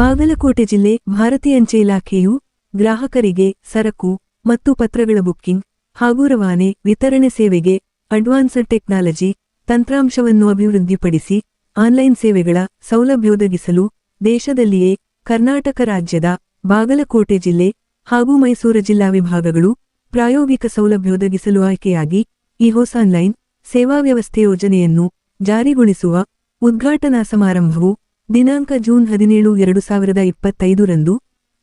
ಬಾಗಲಕೋಟೆ ಜಿಲ್ಲೆ ಭಾರತೀಯ ಅಂಚೆ ಇಲಾಖೆಯು ಗ್ರಾಹಕರಿಗೆ ಸರಕು ಮತ್ತು ಪತ್ರಗಳ ಬುಕ್ಕಿಂಗ್ ಹಾಗೂ ರವಾನೆ ವಿತರಣೆ ಸೇವೆಗೆ ಅಡ್ವಾನ್ಸ್ಡ್ ಟೆಕ್ನಾಲಜಿ ತಂತ್ರಾಂಶವನ್ನು ಅಭಿವೃದ್ಧಿಪಡಿಸಿ ಆನ್ಲೈನ್ ಸೇವೆಗಳ ಸೌಲಭ್ಯವೊದಗಿಸಲು ದೇಶದಲ್ಲಿಯೇ ಕರ್ನಾಟಕ ರಾಜ್ಯದ ಬಾಗಲಕೋಟೆ ಜಿಲ್ಲೆ ಹಾಗೂ ಮೈಸೂರು ಜಿಲ್ಲಾ ವಿಭಾಗಗಳು ಪ್ರಾಯೋಗಿಕ ಸೌಲಭ್ಯವೊದಗಿಸಲು ಆಯ್ಕೆಯಾಗಿ ಈ ಹೊಸ ಆನ್ಲೈನ್ ಸೇವಾ ವ್ಯವಸ್ಥೆ ಯೋಜನೆಯನ್ನು ಜಾರಿಗೊಳಿಸುವ ಉದ್ಘಾಟನಾ ಸಮಾರಂಭವು ದಿನಾಂಕ ಜೂನ್ 17, 2025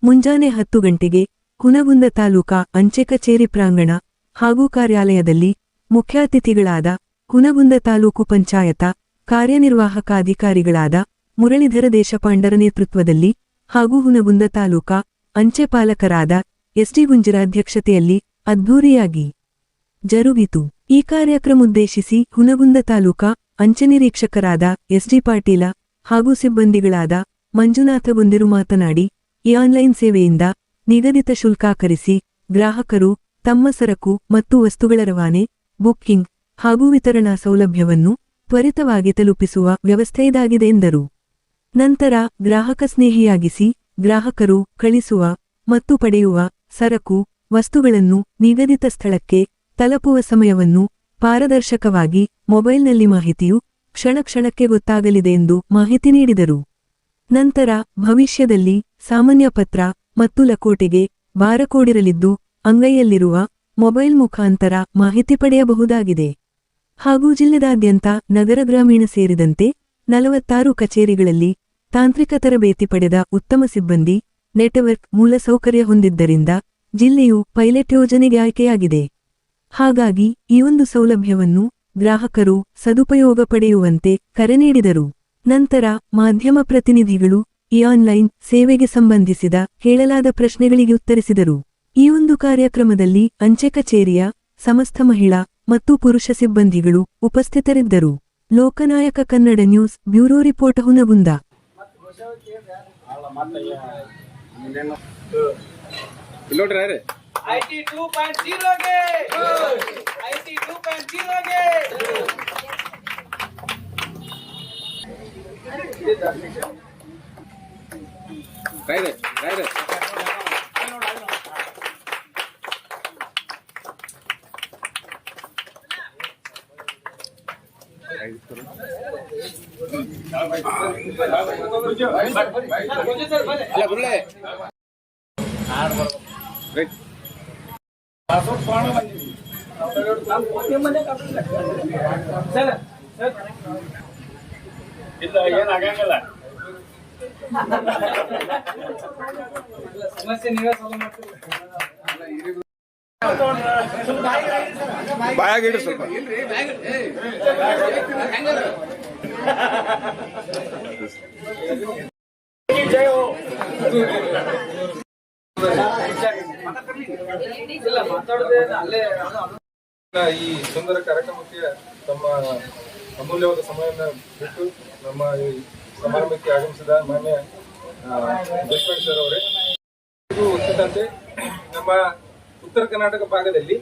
ಮುಂಜಾನೆ 10 ಗಂಟೆಗೆ ಹುನಗುಂದ ತಾಲೂಕಾ ಅಂಚೆ ಕಚೇರಿ ಪ್ರಾಂಗಣ ಹಾಗೂ ಕಾರ್ಯಾಲಯದಲ್ಲಿ ಮುಖ್ಯಾತಿಥಿಗಳಾದ ಹುನಗುಂದ ತಾಲೂಕು ಪಂಚಾಯತ ಕಾರ್ಯನಿರ್ವಾಹಕ ಅಧಿಕಾರಿಗಳಾದ ಮುರಳೀಧರ ದೇಶಪಾಂಡರ ನೇತೃತ್ವದಲ್ಲಿ ಹಾಗೂ ಹುನಗುಂದ ತಾಲೂಕಾ ಅಂಚೆ ಪಾಲಕರಾದ ಎಸ್ಡಿ ಗುಂಜರ ಅಧ್ಯಕ್ಷತೆಯಲ್ಲಿ ಅದ್ಧೂರಿಯಾಗಿ ಜರುಗಿತು. ಈ ಕಾರ್ಯಕ್ರಮೋದ್ದೇಶಿಸಿ ಹುನಗುಂದ ತಾಲೂಕಾ ಅಂಚೆ ನಿರೀಕ್ಷಕರಾದ ಎಸ್ಡಿ ಪಾಟೀಲ ಹಾಗೂ ಸಿಬ್ಬಂದಿಗಳಾದ ಮಂಜುನಾಥ ಗೊಂದಿರು ಮಾತನಾಡಿ, ಈ ಆನ್ಲೈನ್ ಸೇವೆಯಿಂದ ನಿಗದಿತ ಶುಲ್ಕಾಕರಿಸಿ ಗ್ರಾಹಕರು ತಮ್ಮ ಸರಕು ಮತ್ತು ವಸ್ತುಗಳ ರವಾನೆ, ಬುಕ್ಕಿಂಗ್ ಹಾಗೂ ವಿತರಣಾ ಸೌಲಭ್ಯವನ್ನು ತ್ವರಿತವಾಗಿ ತಲುಪಿಸುವ ವ್ಯವಸ್ಥೆ ಇದಾಗಿದೆ ಎಂದರು. ನಂತರ ಗ್ರಾಹಕ ಸ್ನೇಹಿಯಾಗಿಸಿ ಗ್ರಾಹಕರು ಕಳಿಸುವ ಮತ್ತು ಪಡೆಯುವ ಸರಕು ವಸ್ತುಗಳನ್ನು ನಿಗದಿತ ಸ್ಥಳಕ್ಕೆ ತಲುಪುವ ಸಮಯವನ್ನು ಪಾರದರ್ಶಕವಾಗಿ ಮೊಬೈಲ್ನಲ್ಲಿ ಮಾಹಿತಿಯು ಕ್ಷಣಕ್ಷಣಕ್ಕೆ ಗೊತ್ತಾಗಲಿದೆ ಎಂದು ಮಾಹಿತಿ ನೀಡಿದರು. ನಂತರ ಭವಿಷ್ಯದಲ್ಲಿ ಸಾಮಾನ್ಯ ಪತ್ರ ಮತ್ತು ಲಕೋಟೆಗೆ ಬಾರಕೋಡಿರಲಿದ್ದು ಅಂಗೈಯಲ್ಲಿರುವ ಮೊಬೈಲ್ ಮುಖಾಂತರ ಮಾಹಿತಿ ಪಡೆಯಬಹುದಾಗಿದೆ ಹಾಗೂ ಜಿಲ್ಲೆದಾದ್ಯಂತ ನಗರ ಗ್ರಾಮೀಣ ಸೇರಿದಂತೆ 46 ಕಚೇರಿಗಳಲ್ಲಿ ತಾಂತ್ರಿಕ ತರಬೇತಿ ಪಡೆದ ಉತ್ತಮ ಸಿಬ್ಬಂದಿ ನೆಟ್ವರ್ಕ್ ಮೂಲಸೌಕರ್ಯ ಹೊಂದಿದ್ದರಿಂದ ಜಿಲ್ಲೆಯು ಪೈಲಟ್ ಯೋಜನೆಗೆ ಆಯ್ಕೆಯಾಗಿದೆ. ಹಾಗಾಗಿ ಈ ಒಂದು ಸೌಲಭ್ಯವನ್ನು ಗ್ರಾಹಕರು ಸದುಪಯೋಗ ಪಡೆಯುವಂತೆ ಕರೆ ನೀಡಿದರು. ನಂತರ ಮಾಧ್ಯಮ ಪ್ರತಿನಿಧಿಗಳು ಈ ಆನ್ಲೈನ್ ಸೇವೆಗೆ ಸಂಬಂಧಿಸಿದ ಕೇಳಲಾದ ಪ್ರಶ್ನೆಗಳಿಗೆ ಉತ್ತರಿಸಿದರು. ಈ ಒಂದು ಕಾರ್ಯಕ್ರಮದಲ್ಲಿ ಅಂಚೆ ಕಚೇರಿಯ ಸಮಸ್ತ ಮಹಿಳಾ ಮತ್ತು ಪುರುಷ ಸಿಬ್ಬಂದಿಗಳು ಉಪಸ್ಥಿತರಿದ್ದರು. Lokanayaka Kannada news bureau report Hungund. IT 2.0 ಗೆ IT 2.0 ಗೆ ರೈಟ್ ಅಲ್ಲ ಗುರುಳೆ ರೈಟ್ ಏನಾಗಂಗಿಲ್ಲ ಸಮಸ್ಯೆ ನೀವೇ ಸಾಲ್ವ್ ಮಾಡ್ತೀರಿ. ಬಾಯಾಗಿಡ್ರಿ ಸ್ವಲ್ಪ ಈ ಸುಂದರ ಕಾರ್ಯಕ್ರಮಕ್ಕೆ ತಮ್ಮ ಅಮೂಲ್ಯವಾದ ಸಮಯವನ್ನು ಬಿಟ್ಟು ನಮ್ಮ ಈ ಸಮಾರಂಭಕ್ಕೆ ಆಗಮಿಸಿದ ಮಾನ್ಯ ದೇಶಪಾಂಡೆ ಸರ್ ಅವರೇ, ಇದು ಗೊತ್ತಿದ್ದಂತೆ ನಮ್ಮ ಉತ್ತರ ಕರ್ನಾಟಕ ಭಾಗದಲ್ಲಿ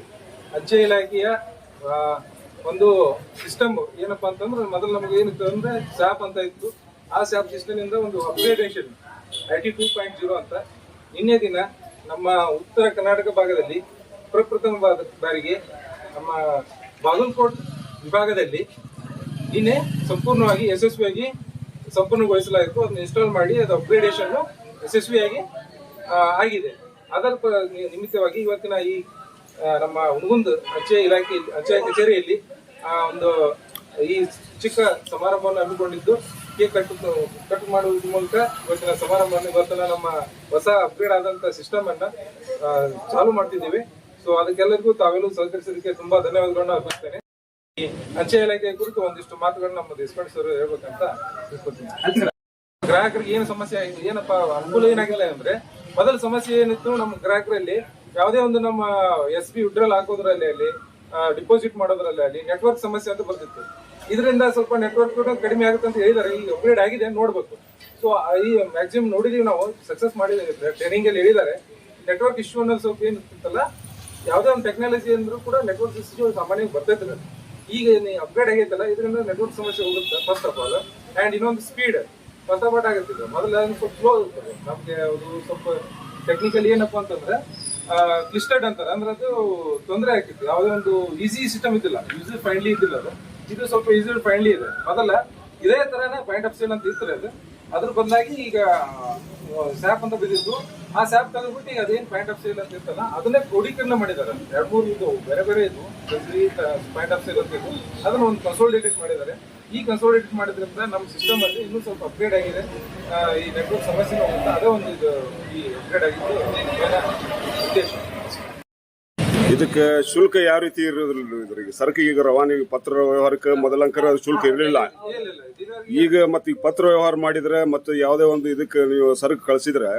ಅಂಚೆ ಇಲಾಖೆಯ ಒಂದು ಸಿಸ್ಟಮ್ ಏನಪ್ಪಾ ಅಂತಂದ್ರೆ ಮೊದಲು ನಮಗೆ ಏನಿತ್ತು ಅಂದ್ರೆ ಸ್ಯಾಪ್ ಅಂತ ಇತ್ತು. ಆ ಸ್ಯಾಪ್ ಸಿಸ್ಟಮ್ ಇಂದ ಒಂದು ಅಪ್ಗ್ರೇಡೇಷನ್ IT 2.0 ಅಂತ ನಿನ್ನೆ ದಿನ ನಮ್ಮ ಉತ್ತರ ಕರ್ನಾಟಕ ಭಾಗದಲ್ಲಿ ಪ್ರಪ್ರಥಮ ಬಾರಿಗೆ ನಮ್ಮ ಬಾಗಲಕೋಟ್ ವಿಭಾಗದಲ್ಲಿ ನಿನ್ನೆ ಸಂಪೂರ್ಣವಾಗಿ ಯಶಸ್ವಿಯಾಗಿ ಸಂಪೂರ್ಣಗೊಳಿಸಲಾಯಿತು. ಅದನ್ನ ಇನ್ಸ್ಟಾಲ್ ಮಾಡಿ ಅದು ಅಪ್ಗ್ರೇಡೇಷನ್ ಯಶಸ್ವಿಯಾಗಿ ಆಗಿದೆ. ಅದರ ನಿಮಿತ್ತವಾಗಿ ಇವತ್ತಿನ ಈ ನಮ್ಮ ಹುನಗುಂದ ಅಂಚೆ ಇಲಾಖೆ ಅಂಚೆ ಕಚೇರಿಯಲ್ಲಿ ಒಂದು ಈ ಚಿಕ್ಕ ಸಮಾರಂಭವನ್ನು ಹಮ್ಮಿಕೊಂಡಿದ್ದು ಕೇಕ್ ಕಟ್ ಮಾಡುವುದರ ಮೂಲಕ ಇವತ್ತಿನ ಸಮಾರಂಭವನ್ನು ಇವತ್ತಿನ ನಮ್ಮ ಹೊಸ ಅಪ್ಗ್ರೇಡ್ ಆದಂತ ಸಿಸ್ಟಮ್ ಅನ್ನ ಚಾಲು ಮಾಡ್ತಿದ್ದೀವಿ. ಸೊ ಅದಕ್ಕೆಲ್ಲರಿಗೂ ತಾವೆಲ್ಲರೂ ಸಹಕರಿಸೋದಕ್ಕೆ ತುಂಬಾ ಧನ್ಯವಾದಗಳನ್ನ ಅರ್ಪಿಸ್ತೇನೆ. ಈ ಅಂಚೆ ಇಲಾಖೆ ಕುರಿತು ಒಂದಿಷ್ಟು ಮಾತುಗಳನ್ನ ನಮ್ಮ ದೇಶಪಾಂಡೆ ಸರ್ ಹೇಳ್ಬೇಕಂತ ತಿಳ್ಕೊತೀನಿ. ಗ್ರಾಹಕರಿಗೆ ಏನು ಸಮಸ್ಯೆ ಆಗಿದೆ, ಏನಪ್ಪಾ ಅನುಕೂಲ ಏನಾಗಿಲ್ಲ ಅಂದ್ರೆ, ಮೊದಲ ಸಮಸ್ಯೆ ಏನಿತ್ತು ನಮ್ಮ ಗ್ರಾಹಕರಲ್ಲಿ ಯಾವುದೇ ಒಂದು ನಮ್ಮ SB ವಿಡ್ರಾಲ್ ಹಾಕೋದ್ರಲ್ಲಿ ಅಲ್ಲಿ ಡಿಪಾಸಿಟ್ ಮಾಡೋದ್ರಲ್ಲಿ ಅಲ್ಲಿ ನೆಟ್ವರ್ಕ್ ಸಮಸ್ಯೆ ಅಂತ ಬರ್ತಿತ್ತು. ಇದರಿಂದ ಸ್ವಲ್ಪ ನೆಟ್ವರ್ಕ್ ಕೂಡ ಕಡಿಮೆ ಆಗುತ್ತೆ ಅಂತ ಹೇಳಿದ್ದಾರೆ. ಈಗ ಅಪ್ಗ್ರೇಡ್ ಆಗಿದೆ ನೋಡ್ಬೇಕು. ಸೊ ಈ ಮ್ಯಾಕ್ಸಿಮಮ್ ನೋಡಿದೀವಿ ನಾವು, ಸಕ್ಸಸ್ ಮಾಡಿದ್ದೀವಿ, ಟ್ರೈನಿಂಗ್ ಅಲ್ಲಿ ಹೇಳಿದ್ದಾರೆ. ನೆಟ್ವರ್ಕ್ ಇಶ್ಯೂ ಅನ್ನೋದು ಸ್ವಲ್ಪ ಏನಿರ್ತಿತ್ತಲ್ಲ, ಯಾವುದೇ ಒಂದು ಟೆಕ್ನಾಲಜಿ ಅಂದ್ರೂ ಕೂಡ ನೆಟ್ವರ್ಕ್ ಇಶ್ಯೂ ಸಾಮಾನ್ಯವಾಗಿ ಬರ್ತೈತೆ. ಈಗ ಅಪ್ಗ್ರೇಡ್ ಆಗೈತಲ್ಲ, ಇದರಿಂದ ನೆಟ್ವರ್ಕ್ ಸಮಸ್ಯೆ ಹೋಗುತ್ತೆ ಫಸ್ಟ್ ಆಫ್ ಆಲ್. ಅಂಡ್ ಇನ್ನೊಂದು ಸ್ಪೀಡ್ ಪಟಾಪಟ ಆಗಿರ್ತಿದೆ. ಮೊದಲ ಸ್ವಲ್ಪ ಸ್ಲೋ ಇರ್ತದೆ ನಮ್ಗೆ. ಅದು ಸ್ವಲ್ಪ ಟೆಕ್ನಿಕಲಿ ಏನಪ್ಪಾ ಅಂತಂದ್ರೆ ಕ್ಲಿಸ್ಟರ್ಡ್ ಅಂತಾರೆ, ಅಂದ್ರೆ ಅದು ತೊಂದರೆ ಆಗ್ತಿತ್ತು. ಯಾವುದೇ ಒಂದು ಈಸಿ ಸಿಸ್ಟಮ್ ಇದ್ದಿಲ್ಲ, ಯೂಸರ್ ಫ್ರೆಂಡ್ಲಿ ಇದ್ದಿಲ್ಲ ಅದು. ಇದು ಸ್ವಲ್ಪ ಯೂಸರ್ ಫ್ರೆಂಡ್ಲಿ ಇದೆ. ಮೊದಲ ಇದೇ ತರನೇ ಪಾಯಿಂಟ್ ಆಫ್ ಸೇಲ್ ಅಂತ ಇರ್ತದೆ ಅದು. ಅದ್ರ ಬದಲಾಗಿ ಈಗ ಸ್ಯಾಪ್ ಅಂತ ಬಿದ್ದಿದ್ದು, ಆ ಸ್ಯಾಪ್ ತೆಗೆದ್ಬಿಟ್ಟು ಈಗ ಅದೇನು ಪಾಯಿಂಟ್ ಆಫ್ ಸೇಲ್ ಅಂತ ಇರ್ತಲ್ಲ ಅದನ್ನೇ ಕ್ರೋಢೀಕರಣ ಮಾಡಿದ್ದಾರೆ. 2-3 ಇದು ಬೇರೆ ಬೇರೆ ಇದು ಪಾಯಿಂಟ್ ಆಫ್ ಸೇಲ್ ಅಂತ ಇದ್ದು ಅದನ್ನ ಒಂದು ಕನ್ಸೋಲಿಡೇಟ್ ಮಾಡಿದ್ದಾರೆ. ಈ ಕನ್ಸೋಲಿಡೇಟ್ ಮಾಡಿದ್ರಿಂದ ನಮ್ಮ ಸಿಸ್ಟಮ್ ಅಲ್ಲಿ ಇನ್ನೂ ಸ್ವಲ್ಪ ಅಪ್ಗ್ರೇಡ್ ಆಗಿದೆ. ಈ ನೆಟ್ವರ್ಕ್ ಸಮಸ್ಯೆ ಹೋಗುತ್ತೆ, ಅದೇ ಒಂದು ಇದು ಈ ಅಪ್ಗ್ರೇಡ್ ಆಗಿದ್ದು ಉದ್ದೇಶ. ಇದಕ್ಕೆ ಶುಲ್ಕ ಯಾವ ರೀತಿ ಇರೋದಿಲ್ಲ? ಇದ್ರಿಗೆ ಸರಕಿಗೆ ರವಾನೆ ಪತ್ರ ವ್ಯವಹಾರಕ್ಕೆ ಮೊದಲಂಕರ ಶುಲ್ಕ ಇರಲಿಲ್ಲ. ಈಗ ಮತ್ತೆ ಈ ಪತ್ರ ವ್ಯವಹಾರ ಮಾಡಿದ್ರೆ ಮತ್ತೆ ಯಾವುದೇ ಒಂದು ಇದಕ್ಕೆ ನೀವು ಸರಕು ಕಳಿಸಿದ್ರೆ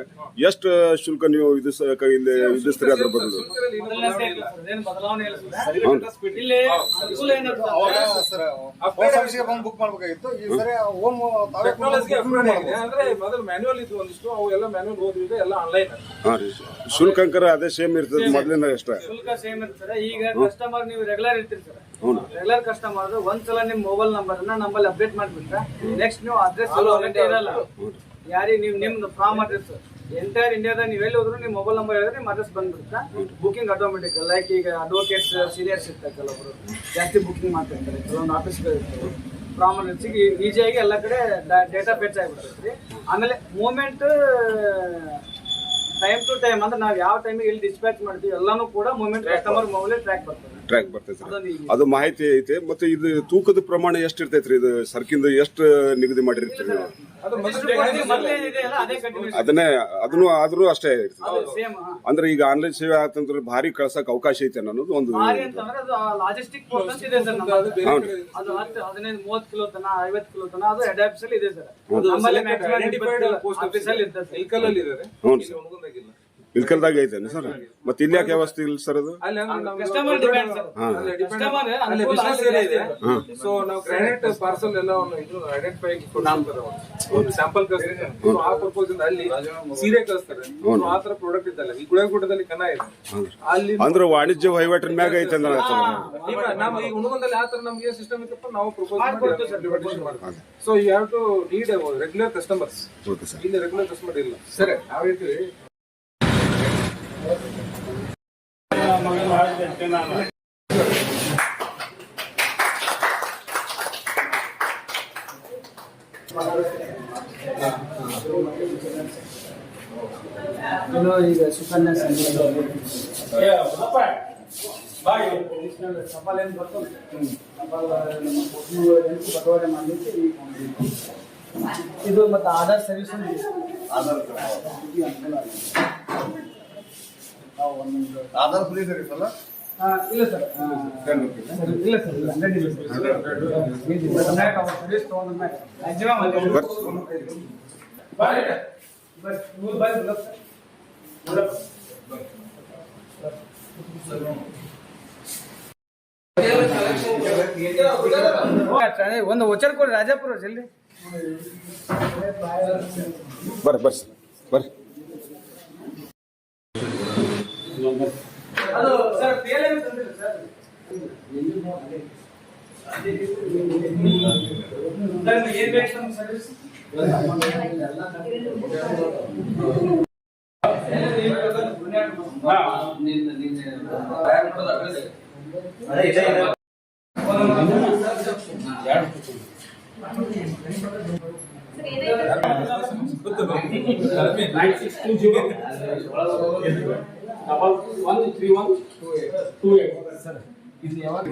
ಎಷ್ಟು ಶುಲ್ಕ ನೀವು ವಿಧಿಸ್ತೀರಿ? ಅದ್ರ ಬದಲು ಬುಕ್ ಮಾಡ್ಬೇಕಾಗಿತ್ತು. ಅಂದ್ರೆ ಮೊದಲು ಮ್ಯಾನ್ಯುವಲ್ ಇದ್ದು ಒಂದಿಷ್ಟು, ಅವು ಎಲ್ಲ ಮ್ಯಾನ್ಯುವಲ್ ಓದಿದ್ರೆ ಎಲ್ಲ ಆನ್ಲೈನ್. ಶುಲ್ಕ ಅಂಕರ ಅದೇ ಸೇಮ್ ಇರ್ತದೆ ಮೊದಲಿನ ಅಷ್ಟೇ. ಶುಲ್ಕ ಸೇಮ್ ಇರ್ತದೆ. ಈಗ ಕಸ್ಟಮರ್ ನೀವು ರೆಗ್ಯುಲರ್ ಇರ್ತೀರಿ ಸರ್, ರೆಗ್ಯುಲರ್ ಕಸ್ಟಮರ್ ಒಂದ್ಸಲ ನಿಮ್ ಮೊಬೈಲ್ ನಂಬರ್ ನಮ್ಮಲ್ಲಿ ಅಪ್ಡೇಟ್ ಮಾಡ್ಬಿಟ್ರೆ ನೆಕ್ಸ್ಟ್ ನೀವು ಅಡ್ರೆಸ್ ಇರಲ್ಲ. ಯಾರಿಗೆ ನೀವು ನಿಮ್ದು ಫಾರ್ಮ್ ಅಡ್ರೆಸ್ ಎಂಟೈರ್ ಇಂಡಿಯಾದಾಗ ನೀವು ಎಲ್ಲಿ ಹೋದ್ರು ನಿಮ್ಮ ಮೊಬೈಲ್ ನಂಬರ್ ಹೇಳಿದ್ರೆ ನಿಮ್ಮ ಅಡ್ರೆಸ್ ಬಂದ್ಬಿಡುತ್ತೆ. Booking automatic. ಲೈಕ್ ಈಗ ಅಡ್ವೊಕೇಟ್ಸ್ ಸೀನಿಯರ್ಸ್ ಇರ್ತಾರೆ, ಕೆಲವೊಬ್ರು ಜಾಸ್ತಿ ಬುಕಿಂಗ್ ಮಾಡ್ತಿರ್ತಾರೆ, ಕೆಲವೊಂದು ಆಫೀಸ್ಗಳು ಇರ್ತವೆ. ಫಾರ್ಮ್ ಅಡ್ರೆಸ್ಸಿಗೆ ಈಸಿಯಾಗಿ ಎಲ್ಲ ಕಡೆ ಡೇಟಾ ಫೆಚ್ ಆಗಿಬಿಡ್ತೈತಿ. ಆಮೇಲೆ ಮೂಮೆಂಟ್ ಟೈಮ್ ಟು ಟೈಮ್ ಅಂದ್ರೆ ನಾವು ಯಾವ ಟೈಮಿಗೆ ಇಲ್ಲಿ ಡಿಸ್ಪ್ಯಾಚ್ ಮಾಡ್ತೀವಿ ಎಲ್ಲಾನು ಕೂಡ ಮೂಮೆಂಟ್ ಕಸ್ಟಮರ್ ಮೊಬೈಲ್ ಟ್ರ್ಯಾಕ್ ಬರ್ತದೆ. ಅದು ಮಾಹಿತಿ ಐತೆ. ಮತ್ತೆ ಇದು ತೂಕದ ಪ್ರಮಾಣ ಎಷ್ಟು ಇರ್ತೈತ್ರಿ? ಇದು ಸರ್ಕಿಂದ ಎಷ್ಟು ನಿಗದಿ ಮಾಡಿರ್ತೀರಿ ನೀವು? ಅದನ್ನು ಆದ್ರೂ ಅಷ್ಟೇ ಇರ್ತದೆ. ಅಂದ್ರೆ ಈಗ ಆನ್ಲೈನ್ ಸೇವೆ ಆತಂದ್ರೆ ಭಾರಿ ಕಳ್ಸಕ್ ಅವಕಾಶ ಐತೆ ಅನ್ನೋದು ಒಂದು. ಲಾಜಿಸ್ಟಿಕ್ ಪೋಸ್ಟ್ ಇದೆ ಸರ್, ಅದು 15-30 ಕಿಲೋ ತನ 50 ಕಿಲೋ ತನ ಅದು ಹೆಡ್ ಆಫೀಸ್ ಅಲ್ಲಿ ಇದೆ ಸರ್. ನಮ್ಮಲ್ಲಿ ಮ್ಯಾಕ್ಸಿಮಮ್ ಆಫೀಸ್ ಅಲ್ಲಿ ಇರ್ತದೆ. ಇಲ್ಕಲ್ದಾಗ ಐತೇನೆ ಸರ್? ಮತ್ತೆ ಇಲ್ಲಿ ಯಾಕೆ ವ್ಯವಸ್ಥೆ ಇಲ್ಲ ಸರ್? ಅದು customer depend sir. Customer so ನಾವು ಗ್ರಾನೈಟ್ ಪಾರ್ಸಲ್ ಎಲ್ಲ ಐಡೆಂಟಿಫೈ ಒಂದು ಸ್ಯಾಂಪಲ್ ಕಳಿಸ್ತಾರೆ. ಆ ಪರ್ಪೋಸ್ ಇಂದ ಅಲ್ಲಿ ಸೀರೆ ಕಳಿಸ್ತಾರೆ. ಆ ತರ ಪ್ರಾಡಕ್ಟ್ ಇದ್ದಲ್ಲ ಈ ಗುಳಗುಡದಲ್ಲಿ ಕನ್ನ ಇದೆ ಅಲ್ಲಿ. ಅಂದ್ರೆ ವಾಣಿಜ್ಯ ವಹಿವಾಟಿನ ಮ್ಯಾಗ ಐತೆ ಅಂದ್ರೆ ನಾವು ಈ ಹುಣಗಂದಲ್ಲಿ ಆ ತರ ನಮ್ಗೆ ಸಿಸ್ಟಮ್ ಇತ್ತಪ್ಪ ನಾವು ಪ್ರಪೋಸ್ ಮಾಡ್ತೀವಿ. So you have to need regular customers. ಇಲ್ಲಿ ರೆಗ್ಯುಲರ್ ಕಸ್ಟಮರ್ ಇಲ್ಲ ಸರ್. ಯಾವ ಹೇಳ್ತೀವಿ ಈಗ ಸುಕನ್ಯಾ ಸಫಲ ಏನು ಬರ್ತದೆ ಬಟವಾಡೆ ಮಾಡಲಿಕ್ಕೆ ಇದು ಮತ್ತು Aadhaar service Aadhaar free service ಅಲ್ಲ? ಇಲ್ಲ ಸರ್, ಇಲ್ಲ ಸರ್, 100 ಇಲ್ಲ ಸರ್. ಸರ್ವಿಸ್ ತಗೊಂಡ್ರೆ ಮ್ಯಾಕ್ಸಿಮಮ್ ಒಂದು ವಚನ ಕೊಡಿ ರಾಜಾಪುರ ಜಲ್ದಿ. ಬರ್ರಿ ಬರ್ರಿ. ಅದು ಸರ್ PLM ತಂದಿಲ್ಲ ಸರ್. ಏನ್ ಬೇಕು ನಮ್ಮ ಸರ್ವಿಸ್? ಇದು ಯಾವಾಗ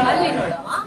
ಅಲ್ಲಿ ನೋಡಮ್ಮ